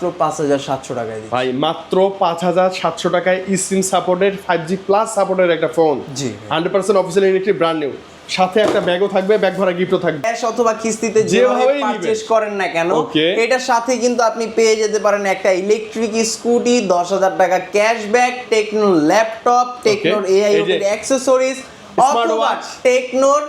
মাত্র 5700 টাকায় দিচ্ছি ভাই, মাত্র 5700 টাকায় eSIM supported 5G plus supported একটা ফোন। জি 100% অফিশিয়াল ইউনিটি ব্র্যান্ড নিউ, সাথে একটা ব্যাগও থাকবে, ব্যাগ ভরা গিফটও থাকবে। ক্যাশ অথবা কিস্তিতে যেভাবে যেভাবেই পারচেজ নিবেন। করেন না কেন, Okay. এটার সাথে কিন্তু আপনি পেয়ে যেতে পারেন একটা ইলেকট্রিক স্কুটি, 10,000 টাকা ক্যাশব্যাক, টেকনো ল্যাপটপ, টেকনোর এআই এই যে অ্যাক্সেসরিজ, স্মার্ট অথবা ওয়াচ। টেকনোর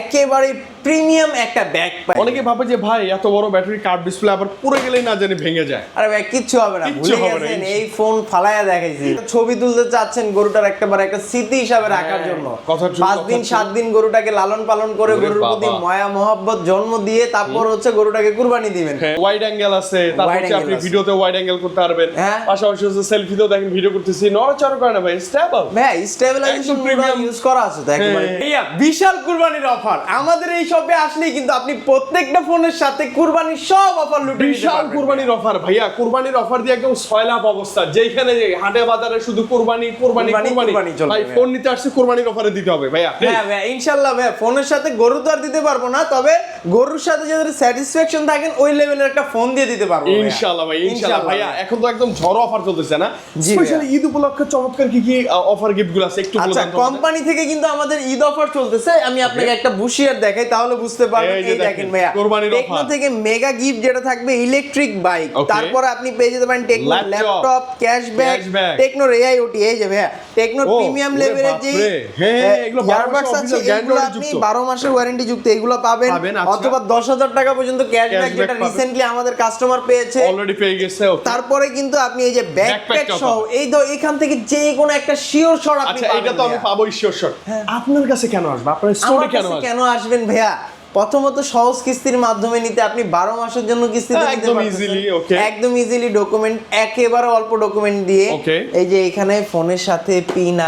একেবারে প্রিমিয়াম একটা ব্যাগ পাই। অনেকে ভাবে যে ভাই এত বড় ব্যাটারি কার্ড ডিসপ্লে আবার পুরো গেলেই না জানি ভেঙে যায়। আরে ভাই কিচ্ছু হবে না, কিচ্ছু ভুলে হবে না, গেছেন এই ফোন ফালায়া দেখাইছি। ছবি তুলতে চাচ্ছেন গরুটার একেবারে একটা স্মৃতি হিসাবে রাখার জন্য, কথা ঠিক, 5 দিন 7 দিন গরুটাকে লালন পালন করে ওরে গরুর প্রতি বাবা। মায়া মহব্বত জন্ম দিয়ে তারপর হচ্ছে গরুটাকে কুরবানি দিবেন। ওয়াইড অ্যাঙ্গেল আছে, তারপর Wide হচ্ছে আপনি angle আছে। ভিডিওতে ওয়াইড অ্যাঙ্গেল করতে পারবেন। হ্যাঁ। পাশাপাশি হচ্ছে সেলফিতেও দেখেন ভিডিও করতেছি, নড়াচড়া করে না ভাই, স্টেবল। ভাই স্টেবিলাইজেশন একদম মোড premium। ইউজ করা আছে তো একেবারে। হ্যাঁ। ভাইয়া বিশাল কুরবানির অফার আমাদের এই শপে আসলেই কিন্তু আপনি প্রত্যেকটা ফোনের সাথে কুরবানির সব অফার লুটে নিতে বিশাল পারবেন। কুরবানির অফার ভাইয়া, কুরবানির অফার দিয়ে একদম সয়লাভ অবস্থা, যেখানে যে হাটে বাজারে শুধু কুরবানি কুরবানি কুরবানি, কুরবানি। কুরবানি চলবে ভাই ভাইয়া। ফোন নিতে আসছে, কুরবানির অফারে দিতে হবে ভাইয়া। হ্যাঁ ভাই ইনশাআল্লাহ ভাই, ফোনের সাথে গরু তো আর দিতে পারবো না, তবে গরুর সাথে যাদের স্যাটিসফ্যাকশন থাকেন ওই লেভেলের একটা ফোন দিয়ে দিতে পারবো ভাইয়া। ইনশাআল্লাহ ভাই, ইনশাআল্লাহ ভাইয়া। এখন তো একদম ঝড় অফার চলতেছে না, জি স্পেশালি ভাইয়া। ঈদ উপলক্ষে চমৎকার কি কি অফার গিফট গুলো আছে একটু বলে আচ্ছা দেন তো আমাদের। কোম্পানি থেকে কিন্তু আমাদের ঈদ অফার চলতেছে, আমি আপনাকে একটা বুশিয়ার দেখাই তাহলে বুঝতে পারবেন। এই যে এই দেখেন দেখেন, ভাইয়া কোরবানির টেকনো offer। থেকে মেগা গিফট যেটা থাকবে ইলেকট্রিক বাইক, Okay. তারপরে আপনি পেয়ে যেতে পারেন Tecno Laptop, laptop, cashback, cashback। টেকনোর এআইওটি, এই যে ভাইয়া টেকনোর ও, প্রিমিয়াম ওরে লেভেলের যে বাপরে। হ্যাঁ, এগুলো 12 মাসের ইয়ারবাডস আছে official guarantee এগুলো আপনি যুক্ত। 12 মাসের ওয়ারেন্টি যুক্ত এগুলো পাবেন, পাবেন, আচ্ছা। অথবা 10,000 টাকা পর্যন্ত ক্যাশব্যাক Cashback যেটা পাবেন। রিসেন্টলি আমাদের কাস্টমার পেয়েছে। অলরেডি পেয়ে গেছে। okay। তারপরে কিন্তু আপনি এই যে ব্যাকপ্যাক Backpack সহ পাবেন। এই তো এখান থেকে যে কোনো একটা শিওর শট আপনি আচ্ছা, পাবেন এটা তো আমি ভাইয়া। পাবো শিওর শট। আপনার কাছে কেন আসবে, আপনার স্টোরে আমার কেন কাছে আসবে? কেন আসবেন ভাইয়া? প্রথমত সহজ কিস্তির মাধ্যমে নিতে, আপনি 12 মাসের জন্য কিস্তিতে হ্যাঁ, নিতে একদম পারতেছেন। easily, okay। একদম ইজিলি ডকুমেন্ট, একেবারে অল্প ডকুমেন্ট দিয়ে। Okay। এই যে এখানে ফোনের সাথে P9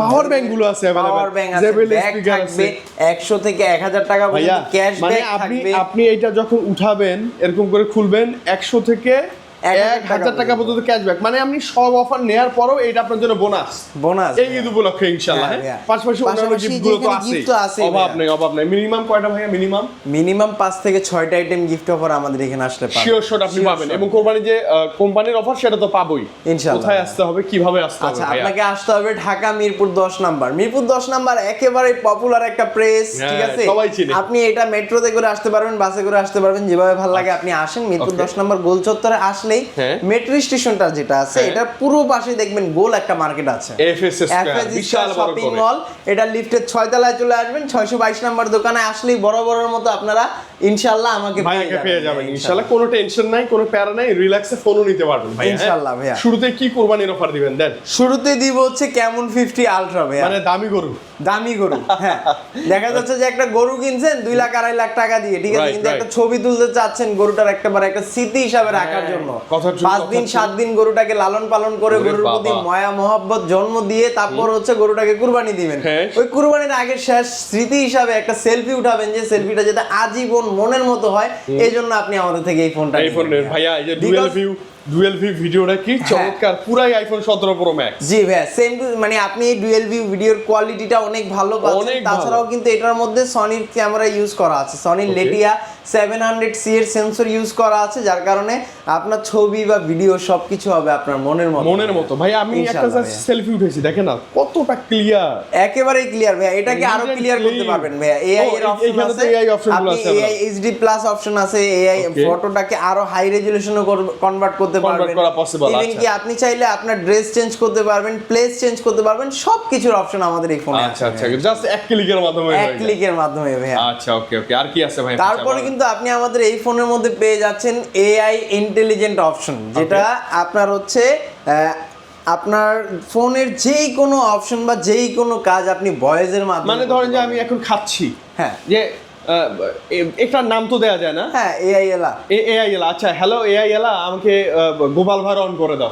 পাওয়ার ব্যাংক গুলো আছে available। পাওয়ার ব্যাংক আছে, JBL ব্যাগ speaker থাকবে, আছে। 100 থেকে 1000 টাকা ভাইয়া পর্যন্ত ক্যাশব্যাক মানে আপনি থাকবে। আপনি এটা যখন উঠাবেন এরকম করে খুলবেন 100 থেকে 1000 টাকা পর্যন্ত ক্যাশব্যাক, মানে আপনি সব অফার নেয়ার পরও এটা আপনার জন্য বোনাস। বোনাস এই ঈদ উপলক্ষে ইনশাআল্লাহ। হ্যাঁ, হ্যাঁ। ভাইয়া। পাশাপাশি অন্যান্য পাশাপাশি গিফট গুলো তো যেখানে আছে, gift তো আছেই অভাব ভাইয়া। নেই, অভাব নেই। মিনিমাম কয়টা ভাইয়া? মিনিমাম 5 থেকে 6টা আইটেম গিফট অফার আমাদের এখানে আসলে পাবেন। শিওর শট আপনি Sure পাবেন, shot। এবং কোম্পানি যে কোম্পানির অফার সেটা তো পাবোই। ইনশাআল্লাহ। কোথায় আসতে হবে, কিভাবে আসতে হবে আচ্ছা ভাইয়া? আপনাকে আসতে হবে ঢাকা মিরপুর 10 নাম্বার। মিরপুর 10 নাম্বার একেবারে পপুলার একটা প্রেস, হ্যাঁ, ঠিক আছে? সবাই চিনে। আপনি এটা মেট্রোতে করে আসতে পারবেন, বাসে করে আসতে পারবেন, যেভাবে ভালো লাগে আপনি আসেন। মিরপুর Okay। 10 নাম্বার গোল চত্বরে আসলেই হ্যাঁ। মেট্রো স্টেশনটা যেটা আছে হ্যাঁ। এটা পুরো পাশে দেখবেন গোল একটা মার্কেট আছে, FS Square, বিশাল বড় শপিং করে। মল। এটা লিফটের 6 তলায় চলে আসবেন, 622 নাম্বার দোকানে আসলেই বড় বড়র মতো আপনারা ইনশাআল্লাহ আমাকে ভাইয়াকে পেয়ে যাবেন ইনশাআল্লাহ। কোনো টেনশন নাই, কোনো প্যারা নাই, রিল্যাক্সে ফোনও নিতে পারবেন ভাইয়া। ইনশাআল্লাহ ভাইয়া। শুরুতে কি কোরবানির অফার দিবেন দেন? শুরুতে দিব হচ্ছে কেমন 50 আলট্রা ভাইয়া, মানে দামি গরু। দামি গরু। হ্যাঁ, দেখা যাচ্ছে যে একটা গরু কিনছেন 2 লাখ 2.5 লাখ টাকা দিয়ে, ঠিক আছে, Right, কিন্তু একটা right। ছবি তুলতে চাচ্ছেন গরুটার একেবারে একটা স্মৃতি হিসাবে রাখার জন্য, কথা ঠিক, 5 দিন কথা 7 দিন গরুটাকে লালন পালন করে ওরে গরুর প্রতি বাবা। মায়া মহব্বত জন্ম দিয়ে তারপর হচ্ছে গরুটাকে কুরবানি দিবেন। হ্যাঁ। ওই কুরবানির আগে শেষ স্মৃতি হিসাবে একটা সেলফি উঠাবেন, যে সেলফিটা যাতে আজীবন মনের মতো হয়, এই জন্য আপনি আমাদের থেকে এই ফোনটা এই ফোনের ভাইয়া, এই যে ডুয়াল ভিউ ভিডিওটা কি চমৎকার, পুরাই আইফোন 17 প্রো ম্যাক্স। জি ভাইয়া, সেম মানে আপনি এই ডুয়াল ভিউ ভিডিওর কোয়ালিটিটা অনেক ভালো পাচ্ছেন। অনেক ভালো। তাছাড়াও কিন্তু এটার মধ্যে সনির ক্যামেরা ইউজ করা আছে, সনির লেটিয়া 700C এর সেন্সর ইউজ করা আছে, যার কারণে আপনার ছবি বা ভিডিও সবকিছু হবে আপনার মনের মতো। ভাই আমি একটা ইনশাআল্লাহ ভাইয়া। সেলফি উঠেছি, দেখেন না কতটা ক্লিয়ার। একেবারে ক্লিয়ার ভাইয়া, এটাকে আরো Clean and ক্লিয়ার করতে clean। পারবেন ভাইয়া। এআই এর ও, অপশন এইখানে তো আছে, AI option গুলো আপনি আছে এআই HD প্লাস অপশন আছে, এআই Okay। ফটোটাকে আরো হাই রেজোলিউশনে কনভার্ট করতে পারবেন, করা possible, ইভেন আচ্ছা। কি আপনি চাইলে আপনার ড্রেস চেঞ্জ করতে পারবেন, প্লেস চেঞ্জ করতে পারবেন, সবকিছুর অপশন আমাদের এই ফোনে আচ্ছা আছে। আচ্ছা, জাস্ট এক ক্লিকের মাধ্যমে এক হয়ে যায়। ক্লিকের মাধ্যমে ভাইয়া। আচ্ছা, ওকে ওকে। আর কি আছে ভাই? তারপরে কিন্তু আপনি আমাদের এই ফোনের মধ্যে পেয়ে যাচ্ছেন এআই ইন্টেলিজেন্ট অপশন, যেটা আপনার হচ্ছে আপনার ফোনের যেই কোনো অপশন বা যেই কোনো কাজ আপনি ভয়েসের মাধ্যমে, মানে ধরেন যে আমি এখন খাচ্ছি, হ্যাঁ যে একটা নাম তো দেয়া যায় না? হ্যাঁ এআই এলা এআই এলা। আচ্ছা, হ্যালো এআই এলা, আমাকে গোপাল ভাড় অন করে দাও।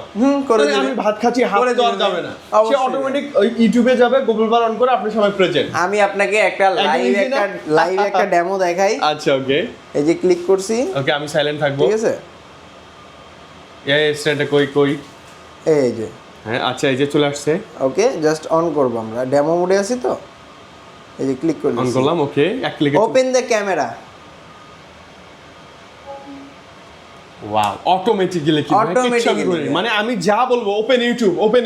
করে মানে দিবে। আমি ভাত খাচ্ছি, হাত করে তো আর দিবে। যাবে না, সে অবশ্যই। অটোমেটিক ইউটিউবে যাবে, গোপাল ভাড় অন করে আপনি সবাই প্রেজেন্ট। আমি আপনাকে একটা easy না? লাইভ একটা ডেমো দেখাই। আচ্ছা, ওকে এই যে ক্লিক করছি, ওকে, আমি সাইলেন্ট থাকবো। ঠিক আছে, এই স্ট্যান্ডে কই কই। এই যে হ্যাঁ, আচ্ছা, এই যে চলে আসছে। ওকে, জাস্ট অন করব, আমরা ডেমো মোডে আছি তো, এই যে ক্লিক করে অন করলাম, ওকে, এক ক্লিকে। Open the camera. Oh wow automatically কি Automatically, মানে আমি যা বলবো open YouTube open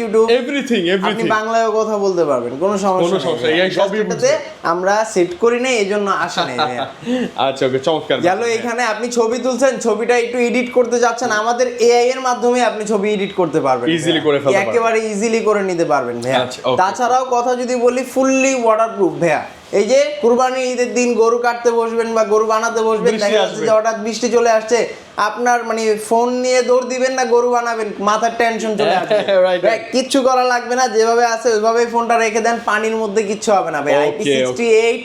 YouTube everything আপনি বাংলায়ও কথা বলতে পারবেন, কোনো সমস্যা নেই। এই সবই এটাতে আমরা সেট করি নাই, এজন্য আসে নাই ভাইয়া। আচ্ছা ওকে, চমৎকার। গেল এখানে আপনি ছবি তুলছেন, ছবিটা একটু এডিট করতে যাচ্ছেন, আমাদের এআই এর মাধ্যমে আপনি ছবি এডিট করতে পারবেন, ইজিলি করে ফেলতে পারবেন, একেবারে ইজিলি করে নিতে পারবেন ভাইয়া। আচ্ছা, okay. তাছাড়াও কথা যদি বলি ফুললি ওয়াটারপ্রুফ ভাইয়া। এই যে কুরবানি ঈদের দিন গরু কাটতে বসবেন বা গরু বানাতে বসবেন, বৃষ্টি দেখা যাচ্ছে আসবে। যে হঠাৎ বৃষ্টি চলে আসছে, আপনার মানে ফোন নিয়ে দৌড় দিবেন না গরু বানাবেন, মাথার টেনশন চলে আসবে। Right, ভাই, কিচ্ছু করা লাগবে না, যেভাবে আছে ওইভাবেই ফোনটা রেখে দেন, পানির মধ্যে কিচ্ছু হবে না ভাই। Okay, IP68,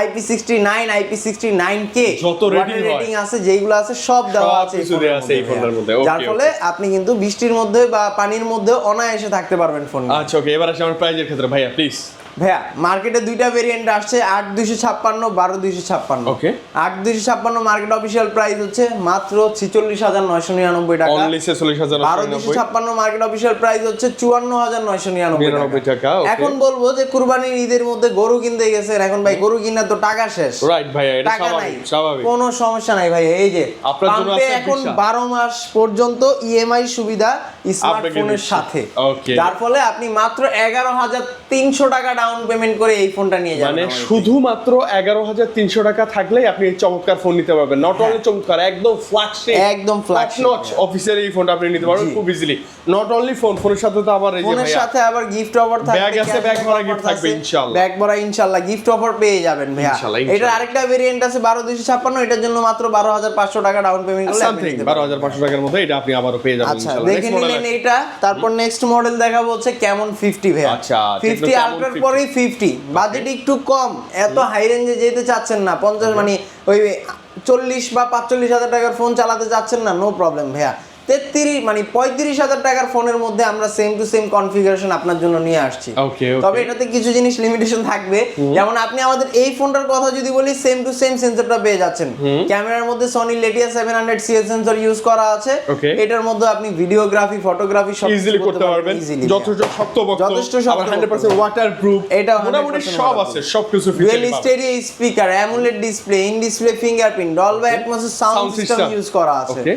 IP69, IP69K যত rating হয়, রেটিং আছে, যেইগুলো আছে সব দেওয়া আছে কিছু দেওয়া আছে এই ফোনের মধ্যে। যার Okay, ফলে আপনি কিন্তু বৃষ্টির মধ্যে বা পানির মধ্যে অনায়াসে থাকতে পারবেন ফোন নিয়ে। আচ্ছা ওকে, এবার আসি আমার প্রাইজের ক্ষেত্রে ভাইয়া প্লিজ। ভাইয়া মার্কেটে দুইটা ভেরিয়েন্ট আসছে, 8256, 12256। ওকে, 8256 মার্কেট অফিসিয়াল প্রাইস হচ্ছে মাত্র 46,999 টাকা। অনলি 46,999। 12256 মার্কেট অফিসিয়াল প্রাইস হচ্ছে 54,999 টাকা। Okay. এখন বলবো যে কুরবানির ঈদের মধ্যে গরু কিনতে গেছেন, এখন ভাই গরু কিনা তো টাকা শেষ, রাইট ভাইয়া, এটা টাকা নাই, স্বাভাবিক। কোনো সমস্যা নাই ভাই। এই যে আপনার জন্য পাম্পে আছে এখন বিশাল। 12 মাস পর্যন্ত ইএমআই সুবিধা স্মার্টফোনের দিচ্ছি। সাথে। Okay. যার ফলে আপনি মাত্র 11,300 টাকা ডাউন পেমেন্ট করে এই ফোনটা নিয়ে যাবেন। মানে আমার কাছে। শুধুমাত্র 11,300 টাকা থাকলেই আপনি এই চমৎকার ফোন নিতে পারবেন। নট অনলি চমৎকার, একদম ফ্ল্যাগশিপ, একদম flagship, নচ অফিসিয়াল এই ফোনটা আপনি নিতে পারবেন জি। খুব ইজিলি। নট অনলি ফোনের সাথে তো আবার এই যে ফোনের ভাইয়া সাথে আবার গিফট অফার থাকবে, ব্যাগ আছে, ব্যাগ ভরা gift থাকবে ইনশাআল্লাহ। ব্যাগ ভরা ইনশাআল্লাহ গিফট অফার পেয়ে যাবেন ভাইয়া। ইনশাআল্লাহ। এটার আরেকটা ভেরিয়েন্ট আছে 12256, এটার জন্য মাত্র 12,500 টাকা ডাউন পেমেন্ট করলে আপনি সামথিং নিতে পারবেন। 12,500 টাকার মধ্যে এটা আপনি আবারও পেয়ে যাবেন আচ্ছা, ইনশাআল্লাহ। দেখে নিলেন এইটা, তারপর নেক্সট মডেল দেখাবো হচ্ছে কেমন 50 ভাইয়া। আচ্ছা, 50 Tecno আলট্রার 50 পরেই 50, বাজেট একটু কম, এত হাই রেঞ্জে যেতে চাচ্ছেন না, 50 মানে ওই 40 বা 45,000 টাকার ফোন চালাতে যাচ্ছেন না, নো প্রবলেম ভাইয়া। 33 মানে 35,000 টাকার ফোনের মধ্যে আমরা সেম টু সেম কনফিগারেশন আপনার জন্য নিয়ে আসছি। ওকে, তবে এটাতে কিছু জিনিস লিমিটেশন থাকবে, যেমন আপনি আমাদের এই ফোনটার কথা যদি বলি, সেম টু সেম সেন্সরটা পেয়ে যাচ্ছেন। ক্যামেরার মধ্যে Sony Letitia 700 CL sensor use করা আছে। Okay. এটার মধ্যে আপনি ভিডিওগ্রাফি, ফটোগ্রাফি সব ইজিলি করতে পারবেন, যথেষ্ট শক্তপোক্ত, যথেষ্ট শক্তপোক্ত। আবার 100% ওয়াটারপ্রুফ, এটাও মোটামুটি 100% সব waterproof। আছে, সবকিছু dual feature stereo speaker, AMOLED display, in display fingerprint, Dolby অ্যাটমসের সাউন্ড সিস্টেম ইউজ করা আছে। ওকে,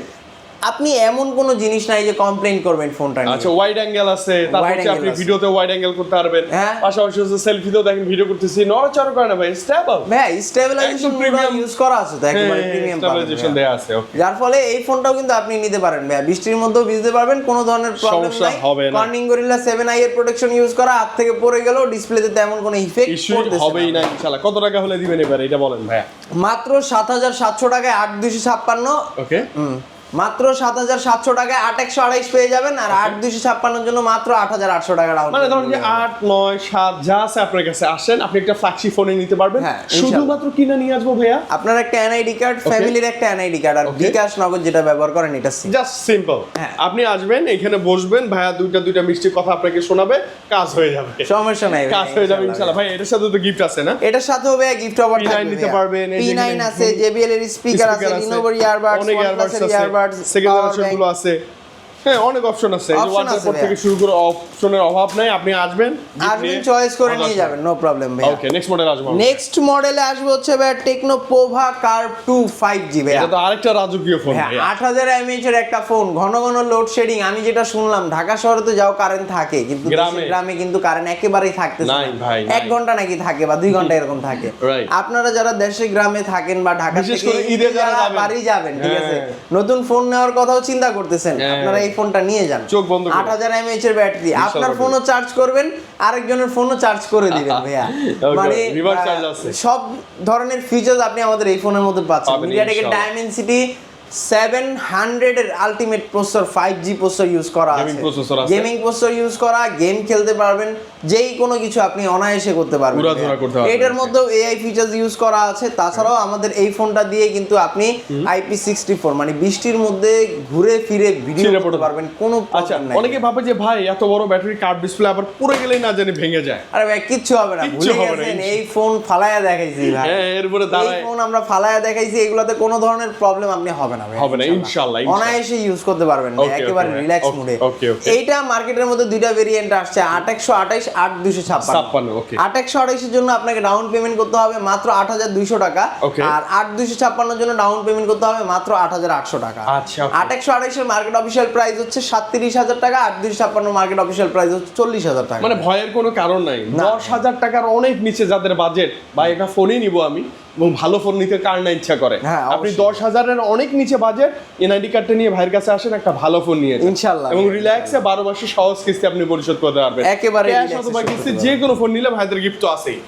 আপনি এমন কোনো জিনিস নাই যে কমপ্লেইন করবেন ফোনটা নিয়ে। আচ্ছা ওয়াইড অ্যাঙ্গেল আছে, তারপর Wide হচ্ছে angle আপনি আছে। ভিডিওতে ওয়াইড অ্যাঙ্গেল করতে পারবেন, হ্যাঁ। পাশাপাশি হচ্ছে সেলফিতেও দেখেন ভিডিও করতেছি, নড়াচড়া করে না ভাই, স্টেবল, ভাই স্টেবিলাইজেশন একদম premium। ইউজ করা আছে তো, একেবারে প্রিমিয়াম স্টেবিলাইজেশন দেয়া আছে। ওকে, যার ফলে এই ফোনটাও কিন্তু আপনি নিতে পারেন ভাই, বৃষ্টির মধ্যেও ভিজতে পারবেন, কোনো ধরনের প্রবলেম সমস্যা নাই। হবে না। কর্নিং গরিল্লা 7i এর প্রোটেকশন ইউজ করা, হাত থেকে পড়ে গেল ডিসপ্লেতে তেমন কোনো ইফেক্ট ইস্যু পড়তেছে হবেই না ইনশাআল্লাহ। কত টাকা হলে দিবেন এবারে এটা বলেন ভাইয়া? মাত্র 7,700 টাকায় 8,256, ওকে, মাত্র 7,700 টাকায় 8,128 পেয়ে যাবেন, আর 8,256 জন্য মাত্র 8,800 টাকা ডাউন। মানে ধরুন যে 8, 9, 7 যা আছে আপনার কাছে আসেন, আপনি একটা ফ্ল্যাগশিপ ফোনে নিতে পারবেন। হ্যাঁ, ইনশাআল্লাহ। শুধুমাত্র কিনা নিয়ে আসবো ভাইয়া, আপনার একটা এনআইডি কার্ড, ফ্যামিলির একটা এনআইডি কার্ড, আর Okay. বিকাশ নগদ যেটা ব্যবহার করেন এটা জাস্ট সিম্পল। হ্যাঁ। আপনি আসবেন, এখানে বসবেন, ভাইয়া দুইটা মিষ্টি কথা আপনাকে শোনাবে, কাজ হয়ে যাবে, সমস্যা নাই, কাজ হয়ে যাবে ইনশাআল্লাহ। ভাই এটার সাথে তো গিফট আছে না? এটার সাথে হবে গিফট অফার P9 থাকবে, নিতে পারবেন, এই যে P9 এখানে আছে, JBL এর স্পিকার আছে, Lenovo ইয়ারবাডস, অনেক OnePlus এর ইয়ারবাডস ইয়ারবাডস, আছে, সেকেন্ড জেনারেশন গুলো আছে, হ্যাঁ অনেক অপশন আছে। এই যে Option ওয়াটার আছে পর থেকে ভাইয়া। শুরু করে অপশনের অভাব নাই, আপনি আসবেন, চয়েস করে নিয়ে যাবেন, নো প্রবলেম ভাই। ওকে, নেক্সট মডেল আসবো। নেক্সট মডেলে আসবে হচ্ছে ভাই টেকনো পোভা কার্ভ 2 5G ভাই। এটা তো আরেকটা রাজকীয় ফোন হ্যাঁ, ভাইয়া। 8,000 mAh এর একটা ফোন, ঘন ঘন লোডশেডিং। আমি যেটা শুনলাম ঢাকা শহরে তো যাও কারেন্ট থাকে, কিন্তু গ্রামে- গ্রামে কিন্তু কারেন্ট একেবারেই থাকতেছে নাই ভাই, নাই। 1 ঘন্টা নাকি থাকে বা 2 ঘন্টা এরকম থাকে। Right. আপনারা যারা দেশে গ্রামে থাকেন বা ঢাকা বিশেষ থেকে করে ঈদে যারা যাবেন। বাড়ি যাবেন, ঠিক আছে, হ্যাঁ। নতুন ফোন নেওয়ার কথাও চিন্তা করতেছেন, হ্যাঁ। আপনারা এই ফোনটা নিয়ে যান। চোখ বন্ধ করে। 8,000 mAh এর ব্যাটারি, বিশাল আপনার ব্যাটারি। ফোনও চার্জ করবেন, আরেকজনের ফোনও চার্জ করে দিবেন ভাইয়া। Okay, মানে reverse charge আছে। সব ধরনের ফিচার্স আপনি আমাদের এই ফোনের মধ্যে পাচ্ছেন। পাবেন মিডিয়াটেকের ইনশাআল্লাহ। ডায়মেনসিটি 700 এর ultimate processor 5G processor use করা আছে, Gaming processor আছে। গেমিং প্রসেসর ইউজ করা, গেম খেলতে পারবেন, যেই কোনো কিছু আপনি অনায়াসে করতে পারবেন, ঘোরাধুরা করতে পারবেন। এটার মধ্যেও এআই ফিচার্স ইউজ করা আছে। তাছাড়াও আমাদের এই ফোনটা দিয়ে কিন্তু আপনি IP64 মানে বৃষ্টির মধ্যে ঘুরে ফিরে ভিডিও ছিঁড়ে করতে পড়তে পারবেন, কোনো আচ্ছা, প্রবলেম নাই। অনেকে ভাবে যে ভাই এত বড় ব্যাটারি কার্ড ডিসপ্লে আবার পুরো গেলেই না জানি ভেঙে যায়। আরে ভাই কিচ্ছু হবে না, কিচ্ছু ভুলে হবে না, গেছেন এই ফোন ফালায়া দেখাইছি ভাই। হ্যাঁ, এরপরে এই দাঁড়ায় ফোন আমরা ফালায়া দেখাইছি, এগুলাতে কোনো ধরনের প্রবলেম আপনি হবে হবে না ভাই, হবে না, ইনশাআল্লাহ। অনায়াসে ইউজ করতে পারবেন ভাই, Okay, একেবারে okay, রিল্যাক্স okay, মুডে। okay, okay. এইটা মার্কেটের মধ্যে দুইটা ভেরিয়েন্ট আসছে, 8128, 8256। 56, okay. 8128 এর জন্য আপনাকে ডাউন পেমেন্ট করতে হবে মাত্র 8200 টাকা, Okay. আর 8256 এর জন্য ডাউন পেমেন্ট করতে হবে মাত্র 8800 টাকা। আচ্ছা, okay. 8128 এর মার্কেট অফিশিয়াল প্রাইস হচ্ছে 37000 টাকা, 8256 মার্কেট অফিশিয়াল প্রাইস হচ্ছে 40000 টাকা। মানে ভয়ের কোনো কারণ নাই। না। 10,000 টাকার অনেক নিচে যাদের বাজেট, বা একটা ফোনই নিব আমি এবং ভালো ফোন নিতে কার না ইচ্ছা করে, হ্যাঁ, আপনি অবশ্যই। 10,000 এর অনেক নিচে বাজেট এনআইডি কার্ডটা নিয়ে ভাইয়ের কাছে আসেন, একটা ভালো ফোন নিয়ে যান। ইনশাআল্লাহ। এবং রিল্যাক্সে 12 মাসে সহজ কিস্তি আপনি পরিশোধ করতে পারবেন। একেবারে ক্যাশ relax এ অথবা শোধ কিস্তি করতে যে কোনো ফোন নিলে ভাইদের গিফট তো আছেই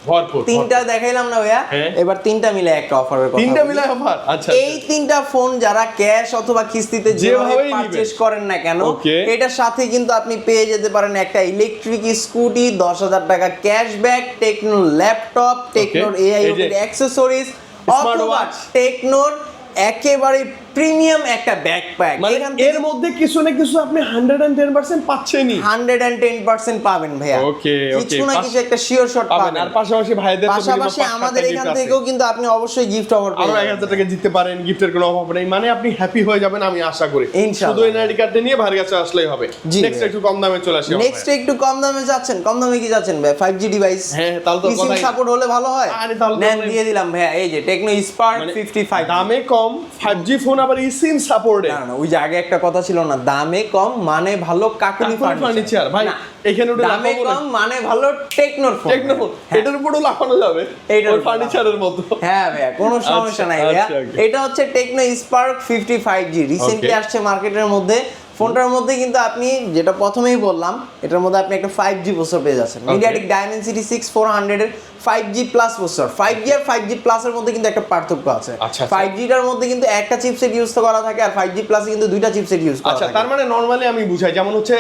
ভরপুর। তিনটা দেখাইলাম না ভাইয়া, হ্যাঁ। এবার তিনটা মিলে একটা অফারের কথা তিনটা বলি। মিলে অফার, আচ্ছা এই তিনটা ফোন যারা ক্যাশ অথবা কিস্তিতে যেভাবে যেভাবেই পারচেজ নিবেন। করেন না কেন, Okay. এটার সাথে কিন্তু আপনি পেয়ে যেতে পারেন একটা ইলেকট্রিক স্কুটি, 10,000 টাকা ক্যাশব্যাক, টেকনো ল্যাপটপ, টেকনোর এআই এই যে অ্যাক্সেসরিজ, Smart অথবা watch। টেকনোর একেবারে প্রিমিয়াম একটা ব্যাকপ্যাক। মানে এর মধ্যে কিছু না কিছু আপনি 110% পাচ্ছেনই। 110% পাবেন ভাইয়া। Okay, okay. কিছু না কিছু একটা শিওর শট পাবেন। পাবেন। আর পাশাপাশি ভাইদের তো পাশাপাশি minimum আমাদের 5,000 এখান gift আছে। থেকেও কিন্তু আপনি অবশ্যই গিফট অফার আরো পেয়ে 1,000 টাকা জিততে পারেন, গিফটের কোনো অভাব নেই। মানে আপনি হ্যাপি হয়ে যাবেন আমি আশা করি। ইনশাআল্লাহ। শুধু এনআইডি কার্ডটা নিয়ে ভাইয়ের কাছে আসলেই হবে। জি নেক্সট ভাই। একটু কম দামে চলে আসি। নেক্সট একটু কম দামে যাচ্ছেন, কম দামে কি যাচ্ছেন ভাই? 5G device. হ্যাঁ, তাহলে তো সিম কথাই- সাপোর্ট হলে ভালো হয়। আরে তাহলে তো নেন অনেক- দিয়ে দিলাম ভাইয়া, এই যে টেকনো স্পার্ক মানে 55। দামে কম 5G ফোন আবার eSIM সাপোর্টে। না না, ওই যে আগে একটা কথা ছিল না, দামে কম মানে ভালো কাকুলি ফার্নিচার ভাই, না, এখানে ওটা দামে লাফাবো না। কম মানে ভালো টেকনোর ফোন। টেকনো ফোন, এটার উপরও লাফানো যাবে এইটার ওই উপর ফার্নিচারের মতো। হ্যাঁ ভাইয়া, কোনো সমস্যা নাই ভাইয়া। আচ্ছা, okay. এটা হচ্ছে Tecno Spark 55G, recently Okay. আসছে মার্কেটের মধ্যে। ফোনটার মধ্যে কিন্তু আপনি যেটা প্রথমেই বললাম, এটার মধ্যে আপনি একটা 5G প্রসেসর পেয়ে যাচ্ছেন, মিডিয়াটেক ডাইমেনসিটি 6400 এর 5G প্লাস প্রসেসর। 5G আর 5G প্লাসের মধ্যে কিন্তু একটা পার্থক্য আছে। আচ্ছা। 5Gটার মধ্যে কিন্তু একটা চিপসেট ইউজ করা থাকে, আর 5G প্লাসে কিন্তু দুইটা চিপসেট ইউজ করা আচ্ছা, থাকে। তার মানে নরমালি আমি বুঝাই, যেমন হচ্ছে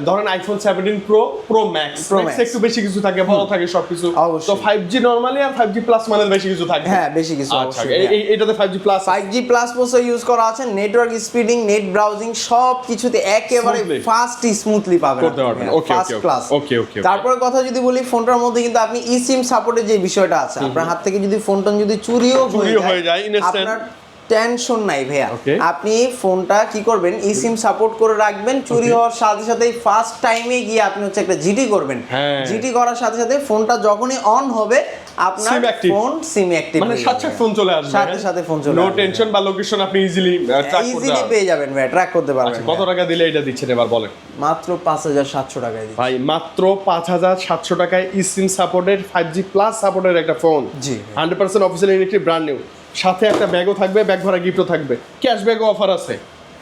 ধরেন iPhone 17 pro max Pro Max। একটু বেশি কিছু থাকে, বড় থাকে সবকিছু। অবশ্যই। তো 5G নরমালি আর 5G প্লাস মানে বেশি কিছু থাকে। হ্যাঁ, বেশি কিছু আচ্ছা, অবশ্যই ভাইয়া। এটাতে 5G plus 5G plus processor use করা আছে, নেটওয়ার্ক স্পিডিং, নেট ব্রাউজিং সব কিছুতে একেবারে Smoothly। ফাস্ট স্মুথলি পাবেন করতে পারবেন। Okay, first okay, class. okay, okay, okay. তারপরে কথা যদি বলি, ফোনটার মধ্যে কিন্তু আপনি eSIM সাপোর্টের যে বিষয়টা আছে, আপনার হাত থেকে যদি ফোনটা যদি চুরিও হয়ে যায়, instant। আপনার টেনশন নাই ভাইয়া। Okay. আপনি ফোনটা কি করবেন, eSIM সাপোর্ট করে রাখবেন, চুরি Okay. হওয়ার সাথে সাথে ফার্স্ট টাইমে গিয়ে আপনি হচ্ছে একটা জিটি করবেন। হ্যাঁ। জিটি করার সাথে সাথে ফোনটা যখনই অন হবে আপনার SIM active। ফোন সিম অ্যাক্টিভ, মানে সাথে ফোন চলে আসবে। সাথে সাথে ফোন চলে নো আসবে। টেনশন, বা লোকেশন আপনি ইজিলি ট্র্যাক করতে ইজিলি পারবেন। পেয়ে যাবেন ভাই, ট্র্যাক করতে পারবেন। আচ্ছা, কত টাকা দিলে এটা দিচ্ছেন এবার বলেন? মাত্র 5700 টাকায় দিচ্ছি। ভাই মাত্র 5,700 টাকায় eSIM সাপোর্টেড 5G প্লাস সাপোর্টের একটা ফোন। জি। 100% অফিসিয়াল ইলেকট্রিক ব্র্যান্ড নিউ, সাথে একটা ব্যাগও থাকবে, ব্যাগ ভরা গিফটও থাকবে, ক্যাশব্যাকও অফার আছে।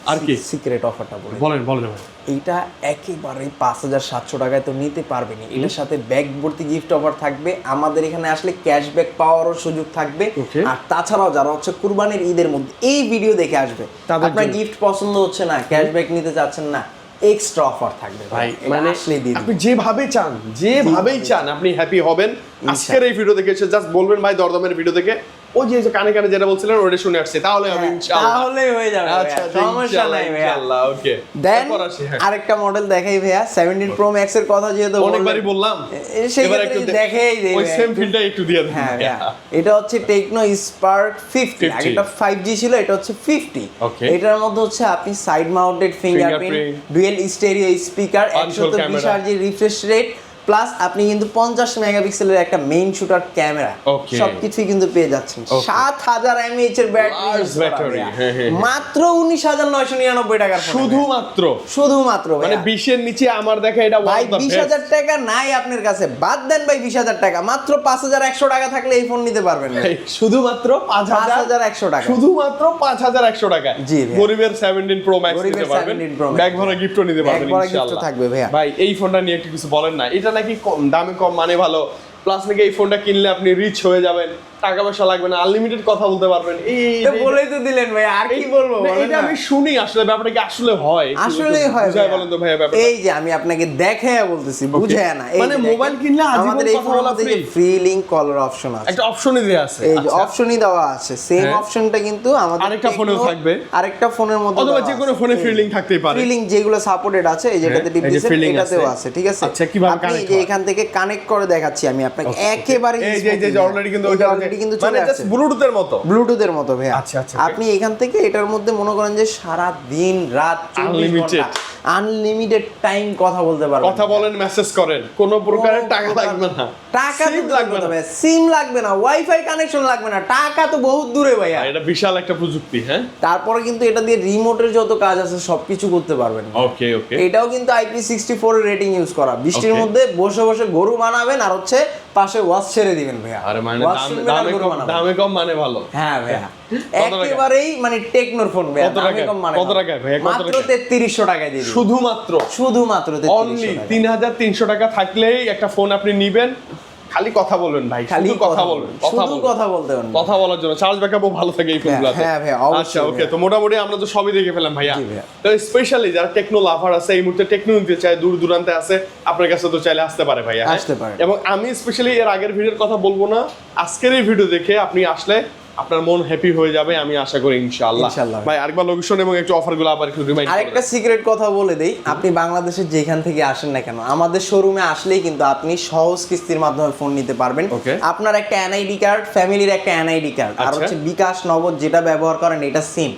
আর কি সিক্রেট অফারটা বলি, বলেন বলেন ভাই। এইটা একেবারে 5700 টাকায় তো নিতে পারবেনই, এটার সাথে ব্যাগ ভর্তি গিফট অফার থাকবে, আমাদের এখানে আসলে ক্যাশব্যাক পাওয়ারও সুযোগ থাকবে। Okay. আর তাছাড়াও যারা হচ্ছে কুরবানির ঈদের মধ্যে এই ভিডিও দেখে আসবে, তাদের আপনার জন্য। গিফট পছন্দ হচ্ছে না, ক্যাশব্যাক নিতে চাচ্ছেন না, এক্সট্রা অফার থাকবে ভাই এটা মানে আসলে দিয়ে আপনি দিবো। যেভাবেই চান আপনি হ্যাপি হবেন। আজকের এই ভিডিও দেখে এসে জাস্ট বলবেন ভাই দরদামের ভিডিও দেখে ওই যে কানে কানে যেটা বলছিলেন ওটা শুনে আসছে, তাহলে হবে ইনশাআল্লাহ। তাহলেই হয়ে যাবে ভাইয়া, আচ্ছা, সমস্যা নাই ভাইয়া। ইনশাআল্লাহ, ওকে। দেন তারপর আসি, হ্যাঁ। আরেকটা মডেল দেখাই ভাইয়া, 17 প্রো ম্যাক্স এর কথা যেহেতু অনেকবারই বললাম, সেই এবার ক্ষেত্রে একটু দেখাই দেই ওই ভাইয়া। সেম ফিলটা একটু দিয়ে দেন। হ্যাঁ ভাইয়া, এটা হচ্ছে টেকনো স্পার্ক 50, আগেটা 5G ছিল, এটা হচ্ছে 50। Okay. এটার মধ্যে হচ্ছে আপনি side mounted fingerprint, Fingerprint, dual stereo speaker, Control 120 camera। Hz refresh rate, plus আপনি কিন্তু 50 মেগাপিক্সেলের একটা মেইন শুটার ক্যামেরা, Okay. সবকিছুই কিন্তু পেয়ে যাচ্ছেন। Okay. 7000 mAh এর ব্যাটারি, Large battery, হ্যাঁ, হ্যাঁ, হ্যাঁ। মাত্র 19999 টাকার ফোন। শুধুমাত্র মানে ভাইয়া। 20 এর নিচে আমার দেখা এটা ভাই one of the 20,000 best। টাকা নাই আপনার কাছে, বাদ দেন ভাই 20,000 টাকা, মাত্র 5100 টাকা থাকলে এই ফোন নিতে পারবেন ভাই। শুধুমাত্র 5100 টাকা। শুধুমাত্র 5100 টাকা। জি ভাইয়া। গরিবের 17 প্রো ম্যাক্স গরিবের নিতে পারবেন, 17 Pro Max। ব্যাগ ভরা গিফটও নিতে ব্যাগ পারবেন ভরা gift ও ইনশাআল্লাহ। থাকবে ভাইয়া। ভাই এই ফোনটা নিয়ে একটু কিছু বলেন না, এটা নাকি কম দামে কম মানে ভালো, প্লাস নাকি এই ফোনটা কিনলে আপনি রিচ হয়ে যাবেন, টাকা পয়সা লাগবে না, আনলিমিটেড কথা বলতে পারবেন। তো বলেই তো দিলেন ভাই, আর কি বলবো না, বলেন এটা না। আমি শুনি আসলে ব্যাপারটা কি আসলে হয়? একটু আসলেই হয় বুঝায় ভাইয়া। বলেন তো ভাইয়া ব্যাপারটা। এই যে আমি আপনাকে দেখাইয়া বলতেছি, বুঝায় না। এই মানে যে মোবাইল দেখেন, কিনলে আজীবন আমাদের এই কথা ফোনের বলা মধ্যে free। ফ্রি লিংক কলার অপশন আছে, একটা অপশনই দেয়া আছে। এই যে আচ্ছা। অপশনই দেওয়া আছে, সেম হ্যাঁ। অপশনটা কিন্তু আমাদের আরেকটা ফোনেও Tecno- থাকবে। আরেকটা ফোনের মধ্যে অথবা যে কোনো ফোনে ফ্রি লিংক থাকতেই পারে। ফ্রি লিংক যেগুলো সাপোর্টেড আছে, এই যেটাতে হ্যাঁ, টিপ এই যে দিয়েছেন free link এটাতেও আছে। আছে, ঠিক আছে? আচ্ছা, কিভাবে আপনি connect যে হয়? এখান থেকে কানেক্ট করে দেখাচ্ছি আমি আপনাকে একেবারে এই যে অলরেডি কিন্তু ওইটা অলরেডি কিন্তু মানে চলে জাস্ট আসছে ব্লুটুথের মতো। ব্লুটুথের মতো ভাইয়া। আচ্ছা, আচ্ছা, আপনি এখান থেকে এটার মধ্যে মনে করেন যে সারা দিন রাত Unlimited। আনলিমিটেড টাইম কথা বলতে পারবেন। কথা বলেন, মেসেজ করেন, কোনো প্রকারের টাকা লাগবে না, টাকা SIM তো লাগবে না ভাই, সিম লাগবে না, ওয়াইফাই কানেকশন লাগবে না, টাকা তো বহুত দূরে ভাইয়া। এটা বিশাল একটা প্রযুক্তি। হ্যাঁ, তারপরে কিন্তু এটা দিয়ে রিমোটের যত কাজ আছে সবকিছু করতে পারবেন। ওকে ওকে। এটাও কিন্তু IP64 এর রেটিং ইউজ করা। বৃষ্টির Okay। মধ্যে বসে বসে গরু বানাবেন আর হচ্ছে পাশে ওয়াশ ছেড়ে দিবেন ভাইয়া। আরে মানে ওয়াশ শুনবেন আর গরু বানাবেন। দামে কম মানে ভালো। হ্যাঁ ভাইয়া, কত টাকা? একেবারেই মানে টেকনোর ফোন ভাইয়া। কত দামে টাকায়? কম মানে কত ভালো। টাকায় ভাইয়া? কত মাত্র টাকায়? 3300 টাকায় দিয়ে দিবেন। শুধুমাত্র শুধুমাত্র 3300 অনলি টাকা। 3300 টাকা থাকলেই একটা ফোন আপনি নিবেন। খালি কথা বলবেন ভাই, খালি শুধু কথা বলবেন, শুধু কথা বলতে পারবেন। কথা বলার জন্য চার্জ ব্যাকআপও ভালো থাকে এই ফোনগুলোতে। হ্যাঁ ভাইয়া, অবশ্যই আচ্ছা ওকে, ভাইয়া। তো মোটামুটি আমরা তো সবই দেখে ফেলাম ভাইয়া। জি ভাইয়া। তো স্পেশালি যারা টেকনো লাভার আছে, এই মুহূর্তে টেকনো নিতে চায়, দূর দূরান্তে আছে, আপনার কাছে তো চাইলে আসতে পারে ভাইয়া। হ্যাঁ? আসতে পারে। এবং আমি স্পেশালি এর আগের ভিডিওর কথা বলবো না, আজকের এই ভিডিও দেখে আপনি আসলে আপনার মন হ্যাপি হয়ে যাবে, আমি আশা করি ইনশাআল্লাহ। ইনশাআল্লাহ। ভাই আরেকবার লোকেশন এবং একটু অফারগুলো আবার একটু রিমাইন্ড আরেকটা সিক্রেট কথা বলে দেই, আপনি বাংলাদেশের যেখান থেকে আসেন না কেন আমাদের শোরুমে আসলেই কিন্তু আপনি সহজ কিস্তির মাধ্যমে ফোন নিতে পারবেন। Okay। আপনার একটা এনআইডি কার্ড, ফ্যামিলির একটা এনআইডি কার্ড, আর আচ্ছা। হচ্ছে বিকাশ, নগদ যেটা ব্যবহার করেন এটা সিম,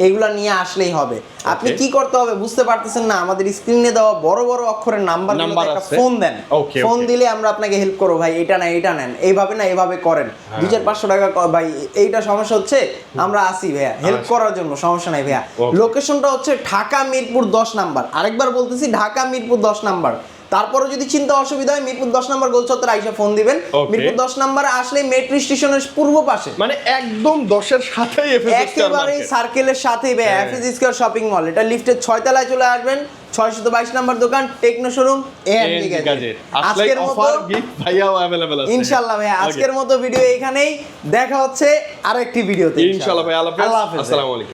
এগুলা নিয়ে আসলেই হবে। আপনি Okay। কি করতে হবে বুঝতে পারতেছেন না, আমাদের স্ক্রিনে দেওয়া বড় বড় অক্ষরের নাম্বার নাম্বার একটা আছে। ফোন দেন। Okay, phone okay। দিলে আমরা আপনাকে হেল্প করবো, ভাই এটা না এটা নেন, এইভাবে না এভাবে করেন, 2500 টাকা ভাই এইটা সমস্যা হচ্ছে, আমরা আসি ভাইয়া হেল্প আচ্ছা। করার জন্য, সমস্যা নাই ভাইয়া। Okay। লোকেশনটা হচ্ছে ঢাকা মিরপুর 10 নাম্বার, আরেকবার বলতেছি ঢাকা মিরপুর 10 নাম্বার। তারপরে যদি চিন্তা অসুবিধা হয় মিরপুর 10 নাম্বার গোলচত্বর আইসা ফোন দিবেন। Okay। মিরপুর 10 নাম্বারে আসলে মেট্রো স্টেশনের পূর্ব পাশে, মানে একদম 10-এর সাথেই এফএস একেবারে সার্কেলের সাথেই ভাই হ্যাঁ। এফএস স্কয়ার শপিং মল, এটা লিফটের 6 তলায় চলে আসবেন, 622 নাম্বার দোকান, টেকনো শোরুম এএনডি গ্যাজেট। আজকের আজকের মতো অফার গিফট ভাইয়াও अवेलेबल আছে ইনশাআল্লাহ ভাই, আজকের মতো ভিডিও এখানেই, দেখা হচ্ছে আরেকটি ভিডিওতে ইনশাআল্লাহ ভাই। আল্লাহ হাফেজ। আল্লাহ হাফেজ। আসসালামু আলাইকুম।